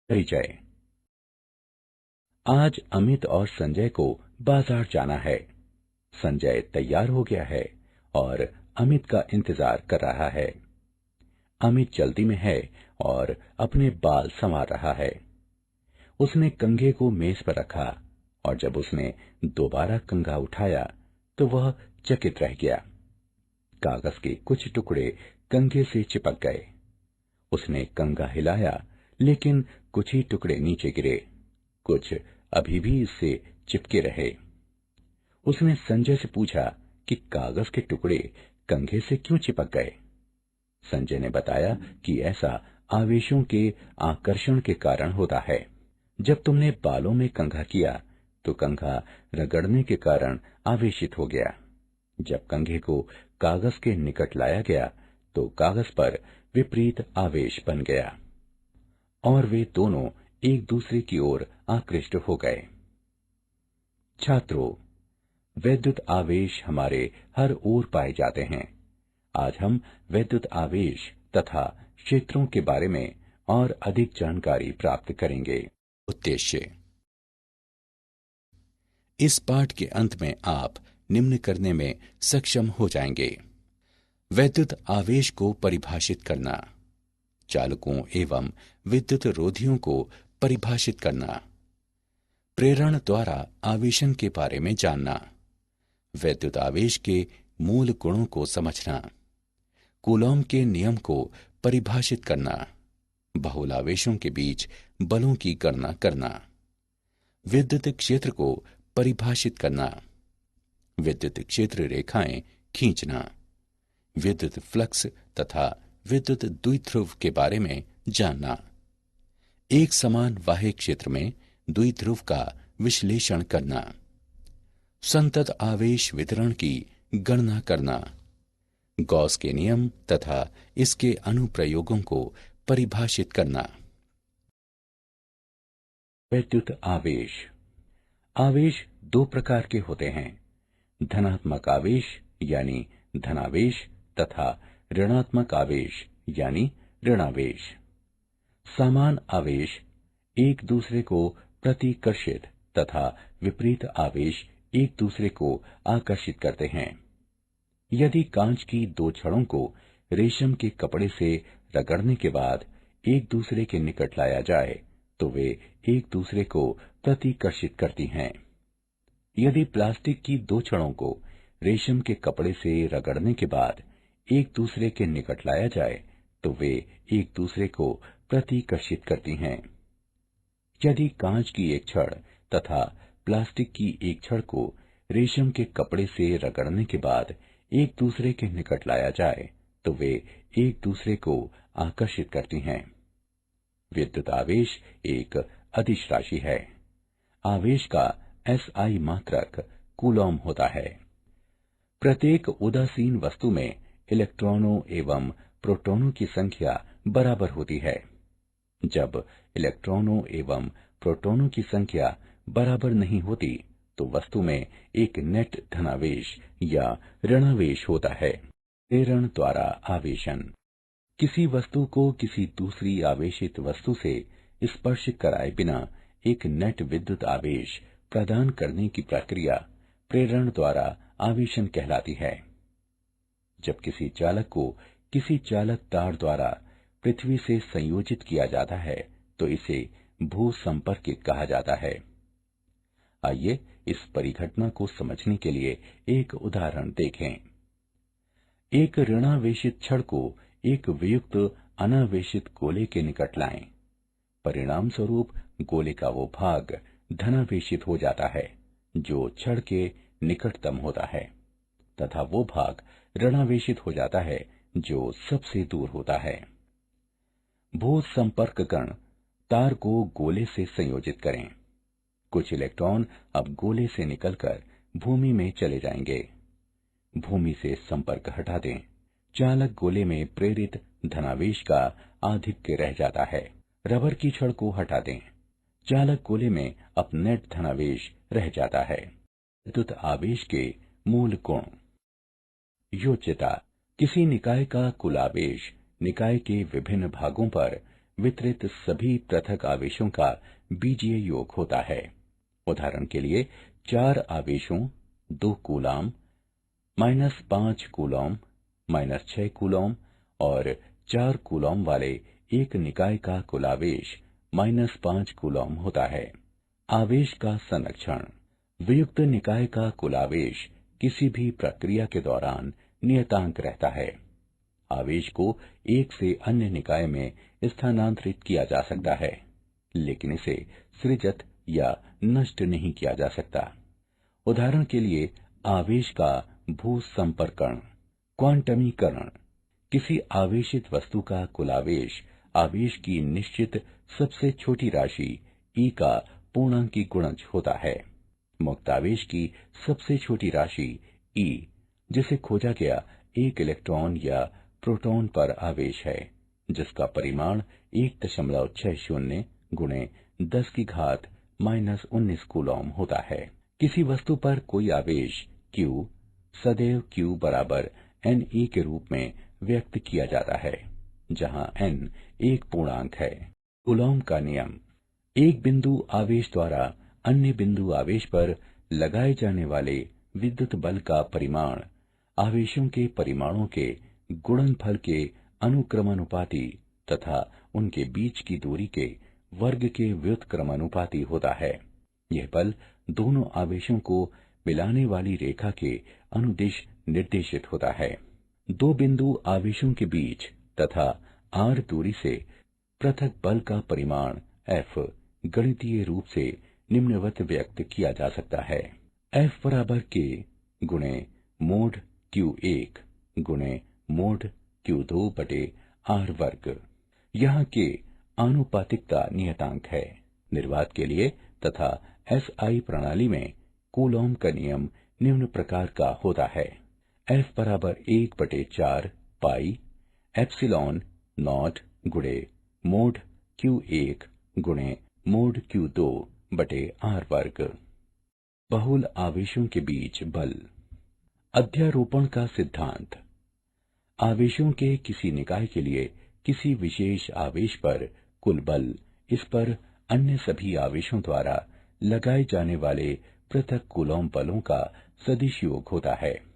परिचय। आज अमित और संजय को बाजार जाना है। संजय तैयार हो गया है और अमित का इंतजार कर रहा है। अमित जल्दी में है और अपने बाल संवार रहा है। उसने कंघे को मेज पर रखा और जब उसने दोबारा कंघा उठाया तो वह चकित रह गया। कागज के कुछ टुकड़े कंघे से चिपक गए। उसने कंघा हिलाया, लेकिन कुछ ही टुकड़े नीचे गिरे, कुछ अभी भी इससे चिपके रहे। उसने संजय से पूछा कि कागज के टुकड़े कंघे से क्यों चिपक गए। संजय ने बताया कि ऐसा आवेशों के आकर्षण के कारण होता है। जब तुमने बालों में कंघा किया तो कंघा रगड़ने के कारण आवेशित हो गया। जब कंघे को कागज के निकट लाया गया तो कागज पर विपरीत आवेश बन गया और वे दोनों एक दूसरे की ओर आकृष्ट हो गए। छात्रों, वैद्युत आवेश हमारे हर ओर पाए जाते हैं। आज हम वैद्युत आवेश तथा क्षेत्रों के बारे में और अधिक जानकारी प्राप्त करेंगे। उद्देश्य। इस पाठ के अंत में आप निम्न करने में सक्षम हो जाएंगे। वैद्युत आवेश को परिभाषित करना, चालकों एवं विद्युत रोधियों को परिभाषित करना, प्रेरण द्वारा आवेशन के बारे में जानना, वैद्युत आवेश के मूल गुणों को समझना, कूलॉम के नियम को परिभाषित करना, बहुलावेशों के बीच बलों की गणना करना, विद्युत क्षेत्र को परिभाषित करना, विद्युत क्षेत्र रेखाएं खींचना, विद्युत फ्लक्स तथा विद्युत द्विध्रुव के बारे में जानना, एक समान बाह्य क्षेत्र में द्विध्रुव का विश्लेषण करना, संतत आवेश वितरण की गणना करना, गॉस के नियम तथा इसके अनुप्रयोगों को परिभाषित करना। वैद्युत आवेश। आवेश दो प्रकार के होते हैं, धनात्मक आवेश यानी धनावेश तथा ऋणात्मक आवेश यानी ऋणावेश। समान आवेश एक दूसरे को प्रतिकर्षित तथा विपरीत आवेश एक दूसरे को आकर्षित करते हैं। यदि कांच की दो छड़ों को रेशम के कपड़े से रगड़ने के बाद एक दूसरे के निकट लाया जाए तो वे एक दूसरे को प्रतिकर्षित करती हैं। यदि प्लास्टिक की दो छड़ों को रेशम के कपड़े से रगड़ने के बाद एक दूसरे के निकट लाया जाए तो वे एक दूसरे को प्रतिकर्षित करती हैं। यदि कांच की एक छड़ तथा प्लास्टिक की एक छड़ को रेशम के कपड़े से रगड़ने के बाद एक दूसरे के निकट लाया जाए तो वे एक दूसरे को आकर्षित करती हैं। विद्युत आवेश एक अदिश राशि है। आवेश का SI मात्रक कूलॉम होता है। प्रत्येक उदासीन वस्तु में इलेक्ट्रॉनों एवं प्रोटॉनों की संख्या बराबर होती है। जब इलेक्ट्रॉनों एवं प्रोटॉनों की संख्या बराबर नहीं होती तो वस्तु में एक नेट धनावेश या ऋणावेश होता है। प्रेरण द्वारा आवेशन। किसी वस्तु को किसी दूसरी आवेशित वस्तु से स्पर्श कराए बिना एक नेट विद्युत आवेश प्रदान करने की प्रक्रिया प्रेरण द्वारा आवेशन कहलाती है। जब किसी चालक को किसी चालक तार द्वारा पृथ्वी से संयोजित किया जाता है तो इसे भू संपर्कित कहा जाता है। आइए इस परिघटना को समझने के लिए एक उदाहरण देखें। एक ऋणावेशित छड़ को एक वियुक्त अनावेशित गोले के निकट लाएं। परिणाम स्वरूप गोले का वो भाग धनावेशित हो जाता है जो छड़ के निकटतम होता है तथा वो भाग ऋणावेशित हो जाता है जो सबसे दूर होता है। भू संपर्क कण तार को गोले से संयोजित करें। कुछ इलेक्ट्रॉन अब गोले से निकलकर भूमि में चले जाएंगे। भूमि से संपर्क हटा दें। चालक गोले में प्रेरित धनावेश का आधिक्य रह जाता है। रबर की छड़ को हटा दें। चालक गोले में अब नेट धनावेश रह जाता है। विद्युत आवेश के मूल गुण। योज्यता। किसी निकाय का कुल आवेश निकाय के विभिन्न भागों पर वितरित सभी पृथक आवेशों का बीजीय योग होता है। उदाहरण के लिए 4 आवेशों 2 कूलाम, -5 कूलॉम, -6 कूलॉम और 4 कूलॉम वाले एक निकाय का कुल आवेश -5 कूलॉम होता है। आवेश का संरक्षण। वियुक्त निकाय का कुल आवेश किसी भी प्रक्रिया के दौरान नियतांक रहता है। आवेश को एक से अन्य निकाय में स्थानांतरित किया जा सकता है, लेकिन इसे सृजित या नष्ट नहीं किया जा सकता। उदाहरण के लिए आवेश का भूसंपर्कण। क्वांटमीकरण। किसी आवेशित वस्तु का कुल आवेश आवेश की निश्चित सबसे छोटी राशि E का पूर्णांकी गुणज होता है। मुक्त आवेश की सबसे छोटी राशि E, जिसे खोजा गया एक इलेक्ट्रॉन या प्रोटॉन पर आवेश है, जिसका परिमाण 1.60 गुणे 10 की घात -19 कूलॉम होता है। किसी वस्तु पर कोई आवेश Q सदैव Q बराबर Ne के रूप में व्यक्त किया जाता है, जहां N एक पूर्णांक है। कूलॉम का नियम। एक बिंदु आवेश द्वारा अन्य बिंदु आवेश पर लगाए जाने वाले विद्युत बल का परिमाण आवेशों के परिमाणों के गुणनफल के अनुक्रमानुपाती तथा उनके बीच की दूरी के वर्ग के व्युत्क्रमानुपाती होता है। यह बल दोनों आवेशों को मिलाने वाली रेखा के अनुदिश निर्देशित होता है। दो बिंदु आवेशों के बीच तथा r दूरी से पृथक बल का परिमाण F गणितीय रूप से निम्नवत व्यक्त किया जा सकता है। F बराबर K गुणे मोड Q1 गुणे मोड Q2 बटे R वर्ग। यहाँ K आनुपातिकता नियतांक है। निर्वात के लिए तथा SI प्रणाली में कूलॉम का नियम निम्न प्रकार का होता है। F बराबर 1/4 पाई एप्सिलॉन नॉट गुणे मोड Q1 गुणे मोड Q2 बटे R वर्ग। बहुल आवेशों के बीच बल। अध्यारोपण का सिद्धांत। आवेशों के किसी निकाय के लिए किसी विशेष आवेश पर कुल बल इस पर अन्य सभी आवेशों द्वारा लगाए जाने वाले पृथक कूलॉम बलों का सदिश योग होता है।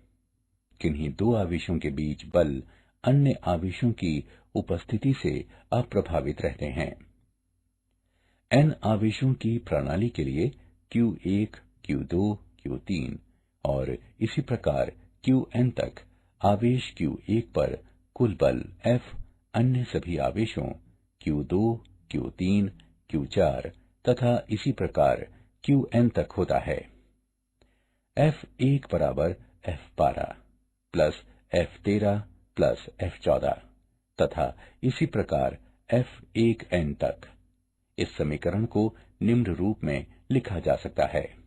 किन्हीं दो आवेशों के बीच बल अन्य आवेशों की उपस्थिति से अप्रभावित रहते हैं। n आवेशों की प्रणाली के लिए Q1, Q2, Q3 और इसी प्रकार Qn तक आवेश Q1 पर कुल बल F अन्य सभी आवेशों Q2, Q3, Q4 तथा इसी प्रकार Qn तक होता है। F1 बराबर F12 plus F13 plus F14 तथा इसी प्रकार F1n तक। इस समीकरण को निम्न रूप में लिखा जा सकता है।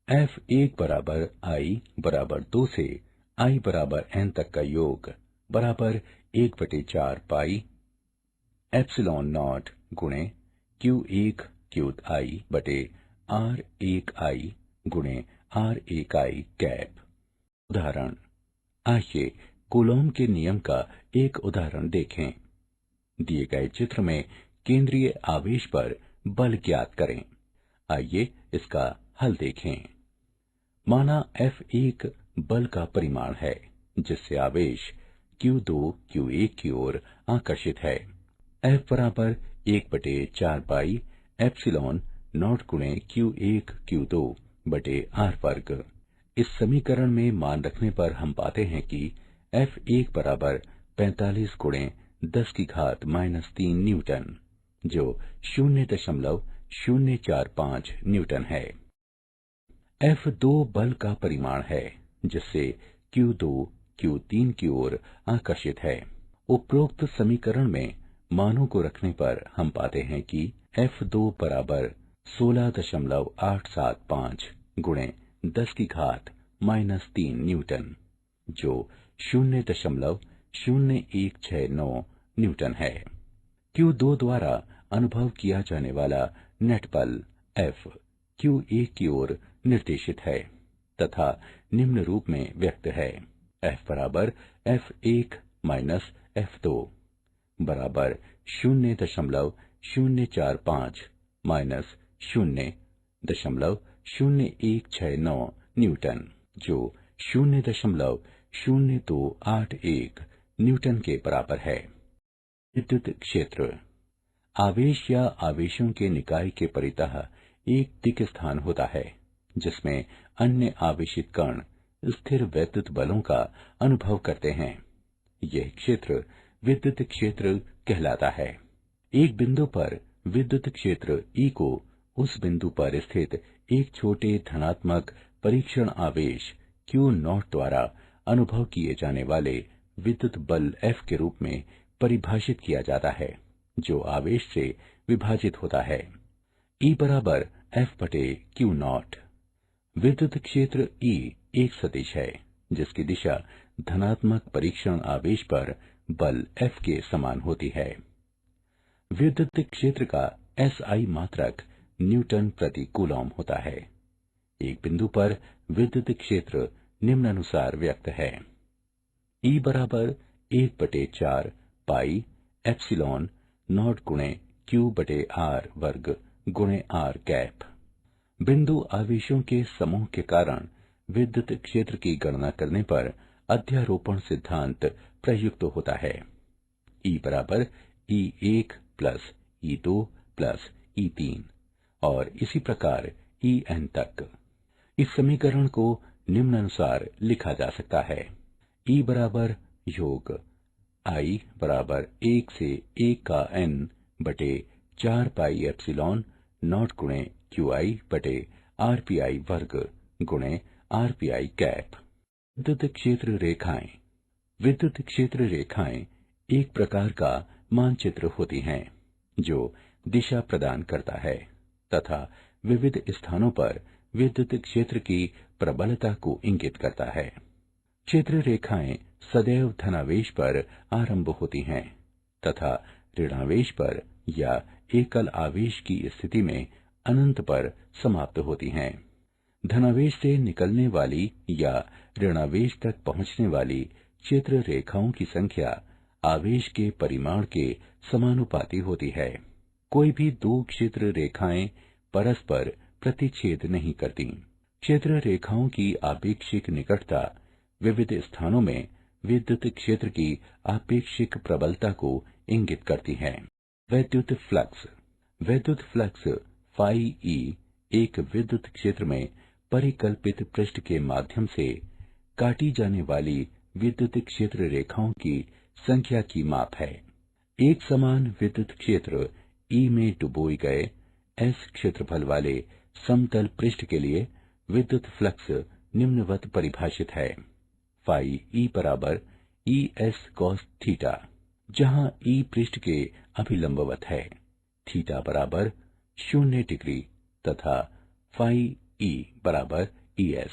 F1 बराबर I बराबर 2 से I बराबर n तक का योग बराबर 1/4 पाई एप्सिलॉन नॉट गुणे Q1 Q1I बटे R1I गुणे R1I कैप। उदाहरण। आइए कूलॉम के नियम का एक उदाहरण देखें। दिए गए चित्र में केंद्रीय आवेश पर बल ज्ञात करें। आइए इसका हल देखें। माना F1 बल का परिमाण है, जिससे आवेश Q2 Q1 की ओर आकर्षित है। F बराबर 1/4 पाई एप्सिलॉन नॉट गुणे Q1 Q2 बटे R वर्ग। इस समीकरण में मान रखने पर हम पाते हैं कि F1 बराबर 45 गुणे 10 की घात -3 न्यूटन, जो 0.045 न्यूटन है। F2 बल का परिमाण है, जिससे Q2 Q3 की ओर आकर्षित है। उपरोक्त समीकरण में मानों को रखने पर हम पाते हैं कि F2 बराबर 16.875 गुणे 10 की घात -3 न्यूटन, जो 0.0169 न्यूटन है। Q2 द्वारा अनुभव किया जाने वाला नेट बल F Q1 की ओर निर्देशित है तथा निम्न रूप में व्यक्त है। F बराबर F1 माइनस F2 बराबर 0.045 माइनस 0.0169 न्यूटन, जो 0.0281 न्यूटन के बराबर है। विद्युत क्षेत्र आवेश या आवेशों के निकाय के परितः एक दिक् स्थान होता है जिसमें अन्य आवेशित कण स्थिर वैद्युत बलों का अनुभव करते हैं। यह क्षेत्र विद्युत क्षेत्र कहलाता है। एक बिंदु पर विद्युत क्षेत्र E को उस बिंदु पर स्थित एक छोटे धनात्मक परीक्षण आवेश Q0 द्वारा अनुभव किए जाने वाले विद्युत बल F के रूप में परिभाषित किया जाता है, जो आवेश से विभाजित होता है। E बराबर F/Q0। विद्युत क्षेत्र E एक सदिश है जिसकी दिशा धनात्मक परीक्षण आवेश पर बल F के समान होती है। विद्युत क्षेत्र का SI मात्रक न्यूटन प्रति कूलॉम होता है। एक बिंदु पर विद्युत क्षेत्र निम्नानुसार व्यक्त है। E बराबर 1/4 पाई एप्सिलॉन नॉट गुणे Q/r वर्ग गुणे r कैप। बिंदु आवेशों के समूह के कारण विद्युत क्षेत्र की गणना करने पर अध्यारोपण सिद्धांत प्रयुक्त होता है। E बराबर E1 plus E2 plus E3 और इसी प्रकार En तक। इस समीकरण को निम्नानुसार लिखा जा सकता है। E बराबर योग I बराबर 1 से 1 का n बटे 4 पाई एप्सिलॉन नॉट गुणे QI बटे RPI वर्ग गुणे RPI कैप। विद्युत क्षेत्र रेखाएं। विद्युत क्षेत्र रेखाएं एक प्रकार का मानचित्र होती हैं जो दिशा प्रदान करता है तथा विविध स्थानों पर विद्युत क्षेत्र की प्रबलता को इंगित करता है। क्षेत्र रेखाएं सदैव धनावेश पर आरंभ होती हैं तथा ऋणावेश पर या एकल आवेश की स्थिति में अनंत पर समाप्त होती हैं। धनावेश से निकलने वाली या ऋणावेश तक पहुंचने वाली क्षेत्र रेखाओं की संख्या आवेश के परिमाण के समानुपाती होती है। कोई भी दो क्षेत्र रेखाएं परस्पर प्रतिच्छेद नहीं करती। क्षेत्र रेखाओं की आपेक्षिक निकटता विविध स्थानों में विद्युत क्षेत्र की आपेक्षिक प्रबलता को इंगित करती है। वैद्युत फ्लक्स। वैद्युत फ्लक्स फाई E एक विद्युत क्षेत्र में परिकल्पित पृष्ठ के माध्यम से काटी जाने वाली विद्युत क्षेत्र रेखाओं की संख्या की माप है। एक समान विद्युत क्षेत्र E में डुबोए गए S क्षेत्रफल वाले समतल पृष्ठ के लिए विद्युत फ्लक्स निम्नवत परिभाषित है। फाई E बराबर ES cos थीटा, जहां E पृष्ठ के अभिलंबवत है, थीटा बराबर 0 डिग्री तथा फाई E बराबर ES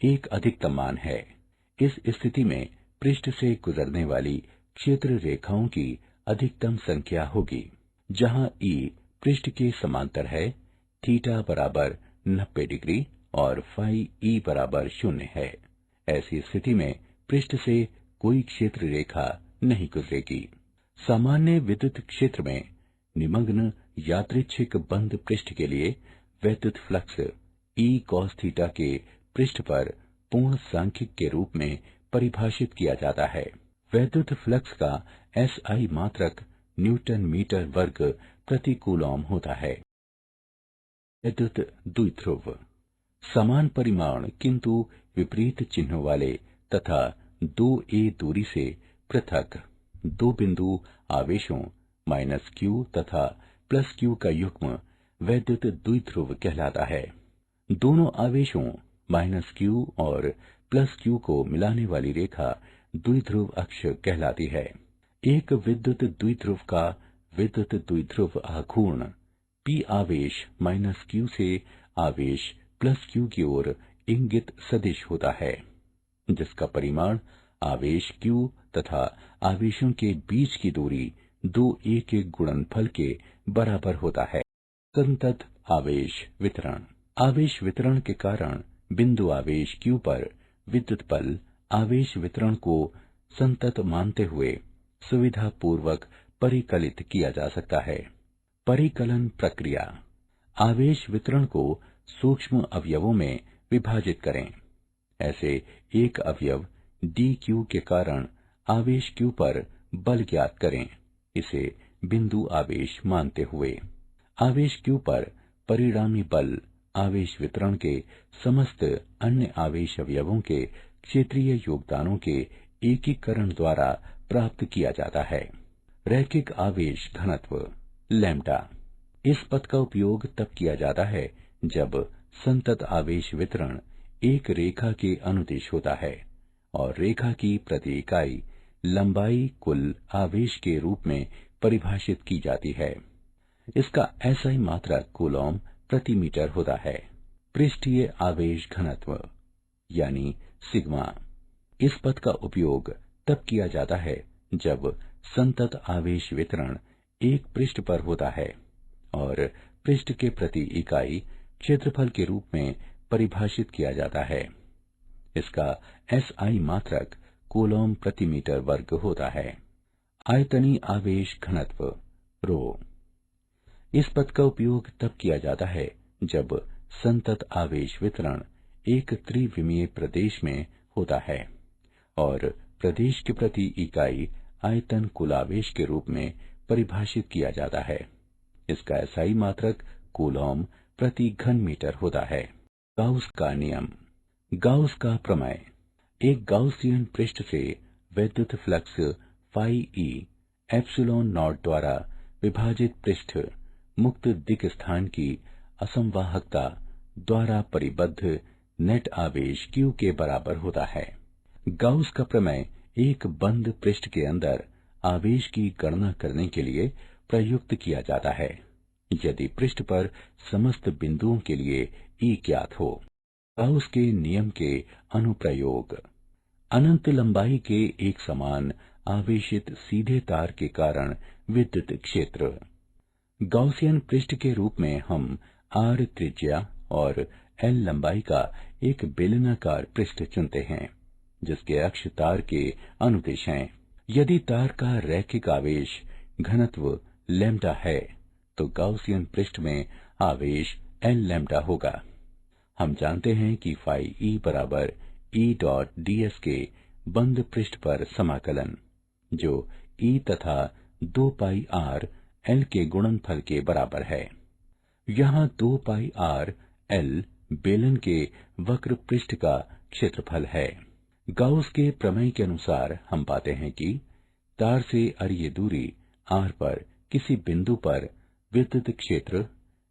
एक अधिकतम मान है। इस स्थिति में पृष्ठ से गुजरने वाली क्षेत्र रेखाओं की अधिकतम संख्या होगी। जहां E पृष्ठ के समांतर है, थीटा बराबर 90 डिग्री और फाई E बराबर 0 है। ऐसी स्थिति में पृष्ठ से कोई क्षेत्र रेखा नहीं गुजरेगी। सामान्य विद्युत क्षेत्र में निमग्न यादृच्छिक बंद पृष्ठ के लिए वैद्युत फ्लक्स E cos थीटा के पृष्ठ पर पूर्ण सांख्यिक के रूप में परिभाषित किया जाता है। वैद्युत फ्लक्स का SI मात्रक न्यूटन मीटर वर्ग प्रति कूलॉम होता है। विद्युत द्विध्रुव। समान परिमाण किंतु विपरीत चिन्हों वाले तथा 2a दूरी से पृथक दो बिंदु आवेशों -q तथा +q का युग्म वैद्युत द्विध्रुव कहलाता है। दोनों आवेशों -q और +q को मिलाने वाली रेखा द्विध्रुव अक्ष कहलाती है। एक विद्युत द्विध्रुव का विद्युत द्विध्रुव आघूर्ण p आवेश -q से आवेश +q की ओर इंगित सदिश होता है, जिसका परिमाण आवेश q तथा आवेशों के बीच की दूरी 2a के गुणनफल के बराबर होता है। संतत आवेश वितरण। आवेश वितरण के कारण बिंदु आवेश q पर विद्युत बल आवेश वितरण को संतत मानते हुए सुविधा पूर्वक परिकलित किया जा सकता है। परिकलन प्रक्रिया। आवेश वितरण को सूक्ष्म अवयवों में विभाजित करें। ऐसे एक अवयव dq के कारण आवेश q पर बल ज्ञात करें। इसे बिंदु आवेश मानते हुए आवेश q पर परिणामी बल आवेश वितरण के समस्त अन्य आवेश अवयवों के क्षेत्रीय योगदानों के एकीकरण द्वारा प्राप्त किया जाता है। रैखिक आवेश घनत्व लैम्ब्डा। इस पद का उपयोग तब किया जाता है जब संतत आवेश वितरण एक रेखा के अनुदिश होता है और रेखा की प्रति इकाई लंबाई कुल आवेश के रूप में परिभाषित की जाती है। इसका एसआई मात्रक कूलॉम प्रति मीटर होता है। पृष्ठीय आवेश घनत्व यानी सिग्मा। इस पद का उपयोग तब किया जाता है जब संतत आवेश वितरण एक पृष्ठ पर होता है और पृष्ठ के प्रति इकाई क्षेत्रफल के रूप में परिभाषित किया जाता है। इसका एसआई मात्रक कूलॉम प्रति मीटर वर्ग होता है। आयतनीय आवेश घनत्व रो। इस पद का उपयोग तब किया जाता है जब संतत आवेश वितरण एक त्रिविमीय प्रदेश में होता है और प्रदेश के प्रति इकाई आयतन कुल आवेश के रूप में परिभाषित किया जाता है। इसका एसआई मात्रक कूलॉम प्रति घन मीटर होता है। गाउस का नियम। गाउस का प्रमेय। एक गाउसियन पृष्ठ से विद्युत flux phi E epsilon naught द्वारा विभाजित पृष्ठ मुक्त दिक् स्थान की असंवाहकता द्वारा परिबद्ध नेट आवेश q के बराबर होता है। गाउस का प्रमेय एक बंद पृष्ठ के अंदर आवेश की गणना करने के लिए प्रयुक्त किया जाता है यदि पृष्ठ पर समस्त बिंदुओं के लिए E ज्ञात हो। गाउस के नियम के अनुप्रयोग। अनंत लंबाई के एक समान आवेशित सीधे तार के कारण विद्युत क्षेत्र। गाउसियन पृष्ठ के रूप में हम r त्रिज्या और l लंबाई का एक बेलनाकार पृष्ठ चुनते हैं जिसके अक्ष तार के अनुदिश हैं। यदि तार का रैखिक आवेश घनत्व लैम्ब्डा है तो गाउसियन पृष्ठ में आवेश l लैम्ब्डा होगा। हम जानते हैं कि फाई ई बराबर E डॉट ds के बंद पृष्ठ पर समाकलन जो E तथा 2 पाई r l के गुणनफल के बराबर है। यहाँ 2 पाई r l बेलन के वक्र पृष्ठ का क्षेत्रफल है। गाउस के प्रमेय के अनुसार हम पाते हैं कि तार से अरीय दूरी r पर किसी बिंदु पर विद्युत क्षेत्र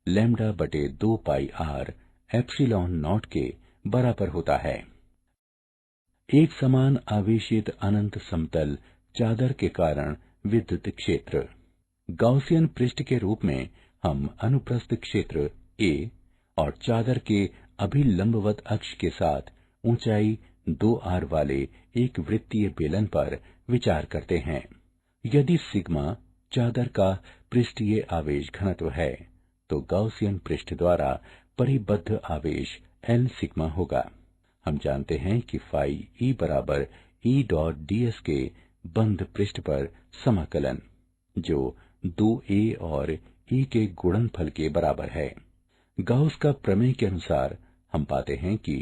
लैम्ब्डा बटे 2 पाई r एप्सिलॉन नॉट के बराबर होता है। एक समान आवेशित अनंत समतल चादर के कारण विद्युत क्षेत्र। गाउसियन पृष्ठ के रूप में हम अनुप्रस्थ क्षेत्र a और चादर के अभिलंबवत अक्ष के साथ ऊंचाई 2r वाले एक वृत्तीय बेलन पर विचार करते हैं। यदि सिग्मा चादर का पृष्ठीय आवेश घनत्व है तो गाउसियन पृष्ठ द्वारा परिबद्ध आवेश l सिग्मा होगा। हम जानते हैं कि फाई ई बराबर E डॉट ds के बंद पृष्ठ पर समाकलन जो 2a और E के गुणनफल के बराबर है। गाउस का प्रमेय के अनुसार हम पाते हैं कि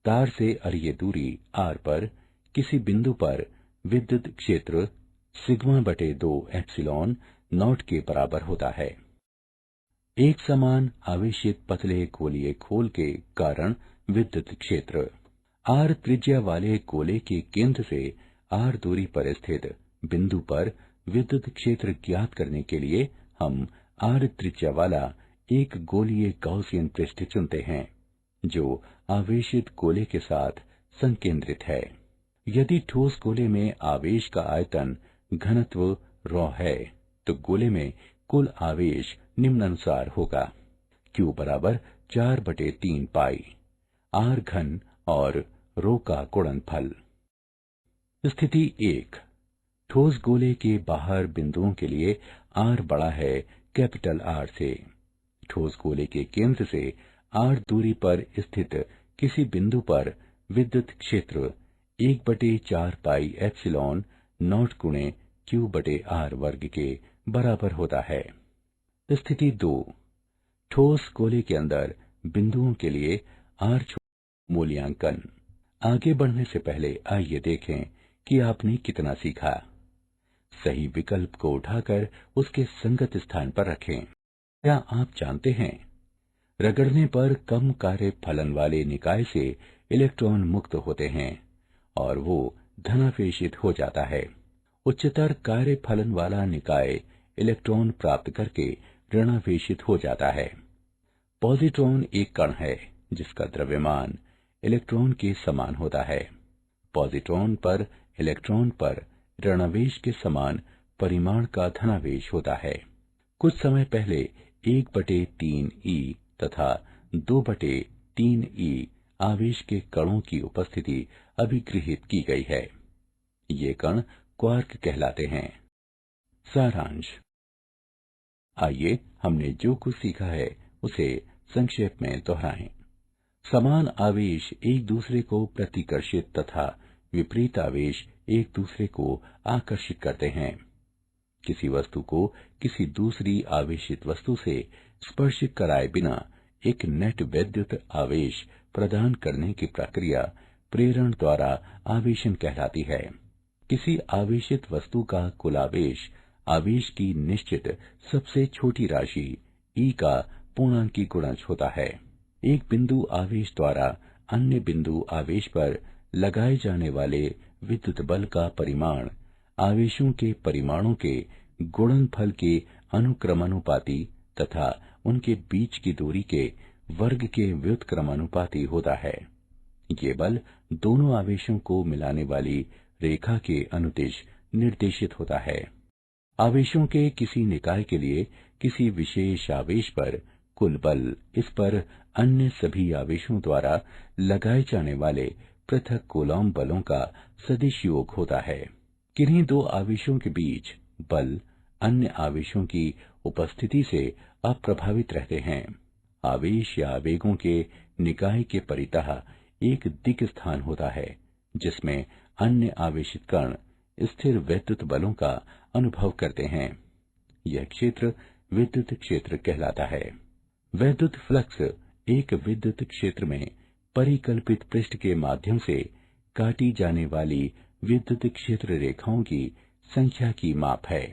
तार से अरीय दूरी r पर किसी बिंदु पर विद्युत क्षेत्र सिग्मा बटे 2 एप्सिलॉन नॉट के बराबर होता है। एक समान आवेशित पतले गोलीय खोल के कारण विद्युत क्षेत्र। r त्रिज्या वाले गोले के केंद्र से r दूरी पर स्थित बिंदु पर विद्युत क्षेत्र ज्ञात करने के लिए हम r त्रिज्या वाला एक गोलीय गाउसियन पृष्ठ चुनते हैं जो आवेशित गोले के साथ संकेंद्रित है। यदि ठोस गोले में आवेश का आयतन घनत्व ρ है तो गोले में कुल आवेश निम्नानुसार होगा। Q बराबर 4/3 पाई r घन और ρ का गुणनफल। स्थिति 1। ठोस गोले के बाहर बिंदुओं के लिए r बड़ा है कैपिटल R से। ठोस गोले के केंद्र से r दूरी पर स्थित किसी बिंदु पर विद्युत क्षेत्र 1/4 पाई एप्सिलॉन नॉट गुणे Q/R वर्ग के बराबर होता है। स्थिति 2, ठोस गोले के अंदर बिंदुओं के लिए R मूल्यांकन। आगे बढ़ने से पहले आइए देखें कि आपने कितना सीखा। सही विकल्प को उठाकर उसके संगत स्थान पर रखें। क्या आप जानते हैं, रगड़ने पर कम कार्य फलन वाले निकाय से इलेक्ट्रॉन मुक्त होते हैं और वो धनावेशित हो जाता है। उच्चतर कार्य फलन वाला निकाय इलेक्ट्रॉन प्राप्त करके ऋणावेशित हो जाता है। पॉजिट्रॉन एक कण है जिसका द्रव्यमान इलेक्ट्रॉन के समान होता है। पॉजिट्रॉन पर इलेक्ट्रॉन पर ऋणावेश के समान परिमाण का धनावेश होता है। कुछ समय पहले 1/3e तथा 2/3e आवेश के कणों की उपस्थिति अभिगृहित की गई है। ये कण क्वार्क कहलाते हैं। सारांश। आइए हमने जो कुछ सीखा है उसे संक्षेप में दोहराएं। समान आवेश एक दूसरे को प्रतिकर्षित तथा विपरीत आवेश एक दूसरे को आकर्षित करते हैं। किसी वस्तु को किसी दूसरी आवेशित वस्तु से स्पर्श कराए बिना एक नेट वैद्युत आवेश प्रदान करने की प्रक्रिया प्रेरण द्वारा आवेशन कहलाती है। किसी आवेशित वस्तु का कुल आवेश आवेश की निश्चित सबसे छोटी राशि E का पूर्णांकी गुणज होता है। एक बिंदु आवेश द्वारा अन्य बिंदु आवेश पर लगाए जाने वाले विद्युत बल का परिमाण आवेशों के परिमाणों के गुणनफल के अनुक्रमानुपाती तथा उनके बीच की दूरी के वर्ग के व्युत्क्रमानुपाती होता है। ये बल दोनों आवेशों को मिलाने वाली रेखा के अनुदिश निर्देशित होता है। आवेशों के किसी निकाय के लिए किसी विशेष आवेश पर कुल बल इस पर अन्य सभी आवेशों द्वारा लगाए जाने वाले पृथक कूलॉम बलों का सदिश योग होता है। किन्हीं दो आवेशों के बीच बल अन्य आवेशों की उपस्थिति से अप्रभावित रहते हैं। आवेश या आवेगों के निकाय के परितः एक दिक् स्थान होता है जिसमें अन्य आवेशित कण स्थिर वैद्युत बलों का अनुभव करते हैं। यह क्षेत्र विद्युत क्षेत्र कहलाता है। वैद्युत फ्लक्स एक विद्युत क्षेत्र में परिकल्पित पृष्ठ के माध्यम से काटी जाने वाली विद्युत क्षेत्र रेखाओं की संख्या की माप है।